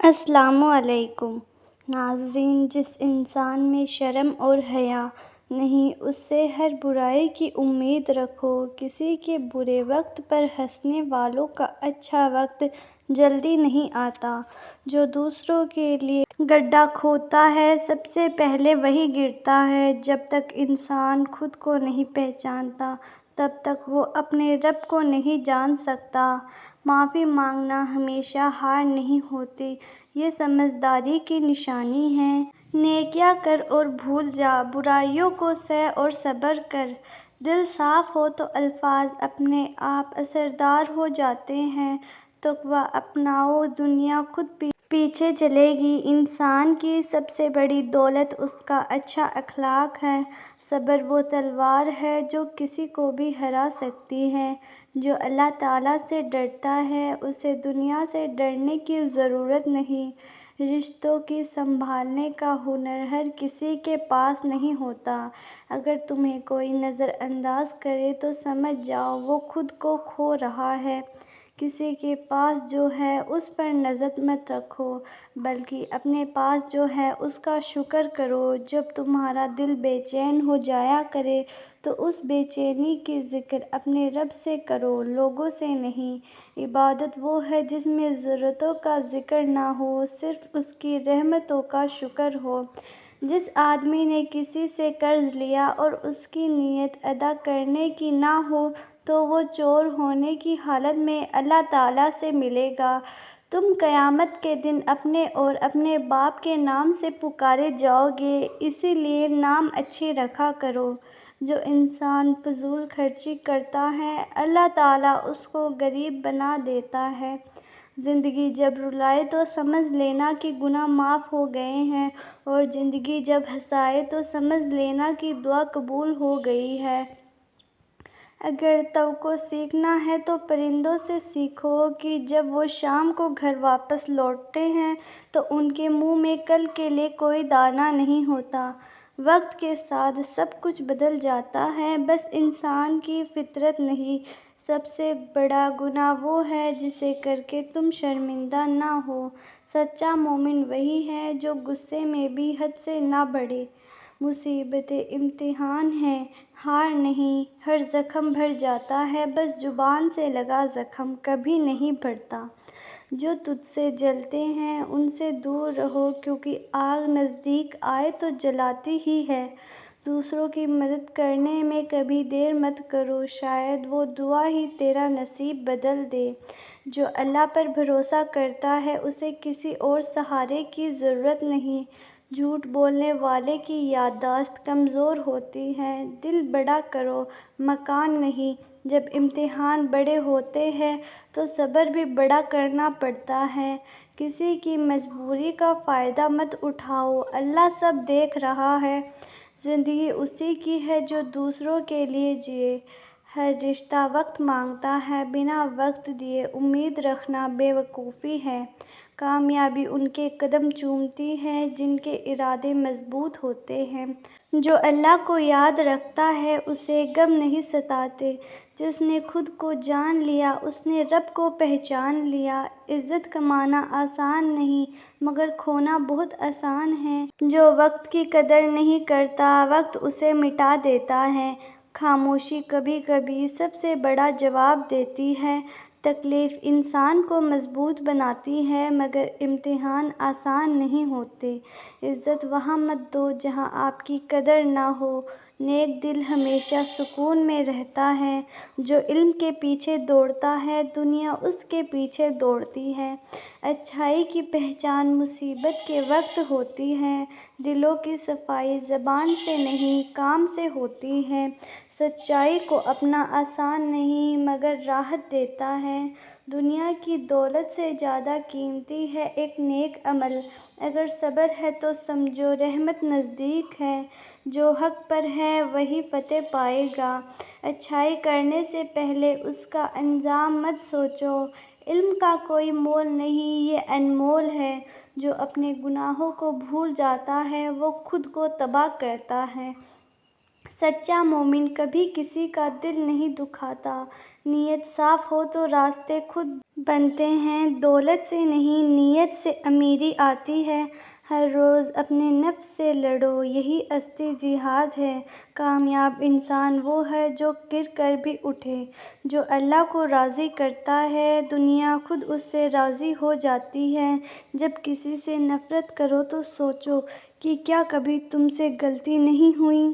السلام علیکم ناظرین، جس انسان میں شرم اور حیا نہیں اس سے ہر برائی کی امید رکھو۔ کسی کے برے وقت پر ہنسنے والوں کا اچھا وقت جلدی نہیں آتا۔ جو دوسروں کے لیے گڈھا کھودتا ہے سب سے پہلے وہی گرتا ہے۔ جب تک انسان خود کو نہیں پہچانتا تب تک وہ اپنے رب کو نہیں جان سکتا۔ معافی مانگنا ہمیشہ ہار نہیں ہوتی، یہ سمجھداری کی نشانی ہے۔ نیکیاں کر اور بھول جا، برائیوں کو سہہ اور صبر کر۔ دل صاف ہو تو الفاظ اپنے آپ اثردار ہو جاتے ہیں۔ تقویٰ اپناؤ، دنیا خود پیچھے چلے گی۔ انسان کی سب سے بڑی دولت اس کا اچھا اخلاق ہے۔ صبر وہ تلوار ہے جو کسی کو بھی ہرا سکتی ہے۔ جو اللہ تعالیٰ سے ڈرتا ہے اسے دنیا سے ڈرنے کی ضرورت نہیں۔ رشتوں کی سنبھالنے کا ہنر ہر کسی کے پاس نہیں ہوتا۔ اگر تمہیں کوئی نظر انداز کرے تو سمجھ جاؤ وہ خود کو کھو رہا ہے۔ کسی کے پاس جو ہے اس پر نظر مت رکھو بلکہ اپنے پاس جو ہے اس کا شکر کرو۔ جب تمہارا دل بے چین ہو جایا کرے تو اس بے چینی کی ذکر اپنے رب سے کرو، لوگوں سے نہیں۔ عبادت وہ ہے جس میں ضرورتوں کا ذکر نہ ہو، صرف اس کی رحمتوں کا شکر ہو۔ جس آدمی نے کسی سے قرض لیا اور اس کی نیت ادا کرنے کی نہ ہو تو وہ چور ہونے کی حالت میں اللہ تعالیٰ سے ملے گا۔ تم قیامت کے دن اپنے اور اپنے باپ کے نام سے پکارے جاؤ گے، اسی لیے نام اچھے رکھا کرو۔ جو انسان فضول خرچی کرتا ہے اللہ تعالیٰ اس کو غریب بنا دیتا ہے۔ زندگی جب رلائے تو سمجھ لینا کہ گناہ معاف ہو گئے ہیں، اور زندگی جب ہنسائے تو سمجھ لینا کہ دعا قبول ہو گئی ہے۔ اگر توقع سیکھنا ہے تو پرندوں سے سیکھو کہ جب وہ شام کو گھر واپس لوٹتے ہیں تو ان کے منہ میں کل کے لیے کوئی دانہ نہیں ہوتا۔ وقت کے ساتھ سب کچھ بدل جاتا ہے، بس انسان کی فطرت نہیں۔ سب سے بڑا گناہ وہ ہے جسے کر کے تم شرمندہ نہ ہو۔ سچا مومن وہی ہے جو غصے میں بھی حد سے نہ بڑھے۔ مصیبتیں امتحان ہیں، ہار نہیں۔ ہر زخم بھر جاتا ہے، بس زبان سے لگا زخم کبھی نہیں بھرتا۔ جو تجھ سے جلتے ہیں ان سے دور رہو کیونکہ آگ نزدیک آئے تو جلاتی ہی ہے۔ دوسروں کی مدد کرنے میں کبھی دیر مت کرو، شاید وہ دعا ہی تیرا نصیب بدل دے۔ جو اللہ پر بھروسہ کرتا ہے اسے کسی اور سہارے کی ضرورت نہیں۔ جھوٹ بولنے والے کی یادداشت کمزور ہوتی ہے۔ دل بڑا کرو، مکان نہیں۔ جب امتحان بڑے ہوتے ہیں تو صبر بھی بڑا کرنا پڑتا ہے۔ کسی کی مجبوری کا فائدہ مت اٹھاؤ، اللہ سب دیکھ رہا ہے۔ زندگی اسی کی ہے جو دوسروں کے لیے جیے۔ ہر رشتہ وقت مانگتا ہے، بنا وقت دیے امید رکھنا بے وقوفی ہے۔ کامیابی ان کے قدم چومتی ہے جن کے ارادے مضبوط ہوتے ہیں۔ جو اللہ کو یاد رکھتا ہے اسے غم نہیں ستاتے۔ جس نے خود کو جان لیا اس نے رب کو پہچان لیا۔ عزت کمانا آسان نہیں مگر کھونا بہت آسان ہے۔ جو وقت کی قدر نہیں کرتا وقت اسے مٹا دیتا ہے۔ خاموشی کبھی کبھی سب سے بڑا جواب دیتی ہے۔ تکلیف انسان کو مضبوط بناتی ہے مگر امتحان آسان نہیں ہوتے۔ عزت وہاں مت دو جہاں آپ کی قدر نہ ہو۔ نیک دل ہمیشہ سکون میں رہتا ہے۔ جو علم کے پیچھے دوڑتا ہے دنیا اس کے پیچھے دوڑتی ہے۔ اچھائی کی پہچان مصیبت کے وقت ہوتی ہے۔ دلوں کی صفائی زبان سے نہیں کام سے ہوتی ہے۔ سچائی کو اپنا آسان نہیں مگر راحت دیتا ہے۔ دنیا کی دولت سے زیادہ قیمتی ہے ایک نیک عمل۔ اگر صبر ہے تو سمجھو رحمت نزدیک ہے۔ جو حق پر ہے وہی فتح پائے گا۔ اچھائی کرنے سے پہلے اس کا انجام مت سوچو۔ علم کا کوئی مول نہیں، یہ انمول ہے۔ جو اپنے گناہوں کو بھول جاتا ہے وہ خود کو تباہ کرتا ہے۔ سچا مومن کبھی کسی کا دل نہیں دکھاتا۔ نیت صاف ہو تو راستے خود بنتے ہیں۔ دولت سے نہیں نیت سے امیری آتی ہے۔ ہر روز اپنے نفس سے لڑو، یہی اصلی جہاد ہے۔ کامیاب انسان وہ ہے جو گر کر بھی اٹھے۔ جو اللہ کو راضی کرتا ہے، دنیا خود اس سے راضی ہو جاتی ہے۔ جب کسی سے نفرت کرو تو سوچو کہ کیا کبھی تم سے غلطی نہیں ہوئی۔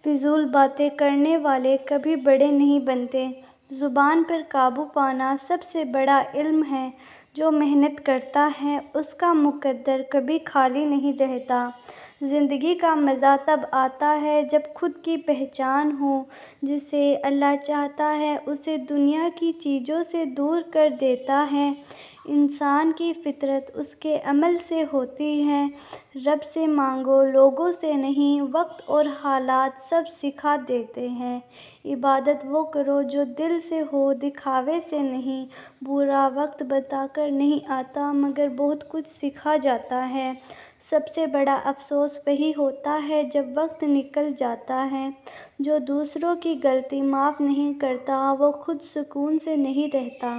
فضول باتیں کرنے والے کبھی بڑے نہیں بنتے۔ زبان پر قابو پانا سب سے بڑا علم ہے۔ جو محنت کرتا ہے اس کا مقدر کبھی خالی نہیں رہتا۔ زندگی کا مزہ تب آتا ہے جب خود کی پہچان ہو۔ جسے اللہ چاہتا ہے اسے دنیا کی چیزوں سے دور کر دیتا ہے۔ انسان کی فطرت اس کے عمل سے ہوتی ہے۔ رب سے مانگو، لوگوں سے نہیں۔ وقت اور حالات سب سکھا دیتے ہیں۔ عبادت وہ کرو جو دل سے ہو، دکھاوے سے نہیں۔ برا وقت بتا کر نہیں آتا مگر بہت کچھ سکھا جاتا ہے۔ سب سے بڑا افسوس وہی ہوتا ہے جب وقت نکل جاتا ہے۔ جو دوسروں کی غلطی معاف نہیں کرتا وہ خود سکون سے نہیں رہتا۔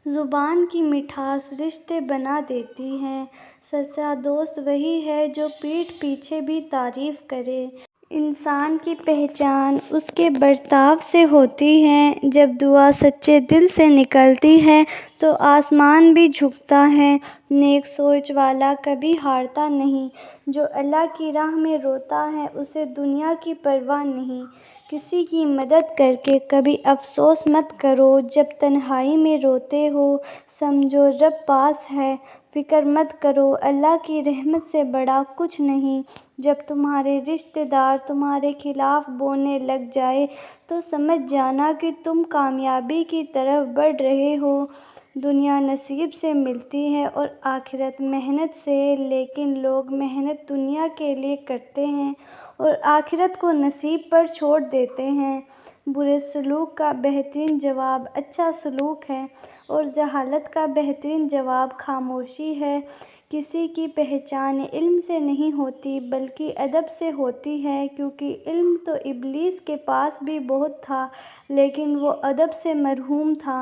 زبان کی مٹھاس رشتے بنا دیتی ہے۔ سچا دوست وہی ہے جو پیٹھ پیچھے بھی تعریف کرے۔ انسان کی پہچان اس کے برتاؤ سے ہوتی ہے۔ جب دعا سچے دل سے نکلتی ہے تو آسمان بھی جھکتا ہے۔ نیک سوچ والا کبھی ہارتا نہیں۔ جو اللہ کی راہ میں روتا ہے اسے دنیا کی پرواہ نہیں۔ کسی کی مدد کر کے کبھی افسوس مت کرو۔ جب تنہائی میں روتے ہو سمجھو رب پاس ہے۔ فکر مت کرو، اللہ کی رحمت سے بڑا کچھ نہیں۔ جب تمہارے رشتے دار تمہارے خلاف بولنے لگ جائیں تو سمجھ جانا کہ تم کامیابی کی طرف بڑھ رہے ہو۔ دنیا نصیب سے ملتی ہے اور آخرت محنت سے، لیکن لوگ محنت دنیا کے لیے کرتے ہیں اور آخرت کو نصیب پر چھوڑ دیتے ہیں۔ برے سلوک کا بہترین جواب اچھا سلوک ہے اور جہالت کا بہترین جواب خاموشی ہے۔ کسی کی پہچان علم سے نہیں ہوتی بلکہ ادب سے ہوتی ہے، کیونکہ علم تو ابلیس کے پاس بھی بہت تھا لیکن وہ ادب سے محروم تھا۔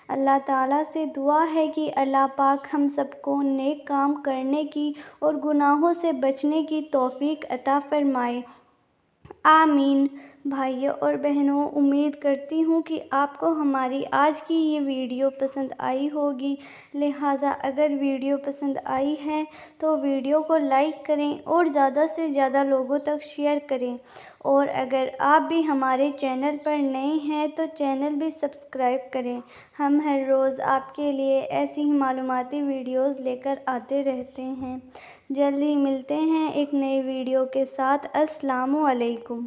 اللہ تعالیٰ سے دعا ہے کہ اللہ پاک ہم سب کو نیک کام کرنے کی اور گناہوں سے بچنے کی توفیق عطا فرمائے۔ آمین۔ بھائیوں اور بہنوں، امید کرتی ہوں کہ آپ کو ہماری آج کی یہ ویڈیو پسند آئی ہوگی، لہٰذا اگر ویڈیو پسند آئی ہے تو ویڈیو کو لائک کریں اور زیادہ سے زیادہ لوگوں تک شیئر کریں، اور اگر آپ بھی ہمارے چینل پر نئے ہیں تو چینل بھی سبسکرائب کریں۔ ہم ہر روز آپ کے لیے ایسی ہی معلوماتی ویڈیوز لے کر آتے رہتے ہیں۔ جلدی ملتے ہیں ایک نئی ویڈیو کے ساتھ۔ السلام علیکم۔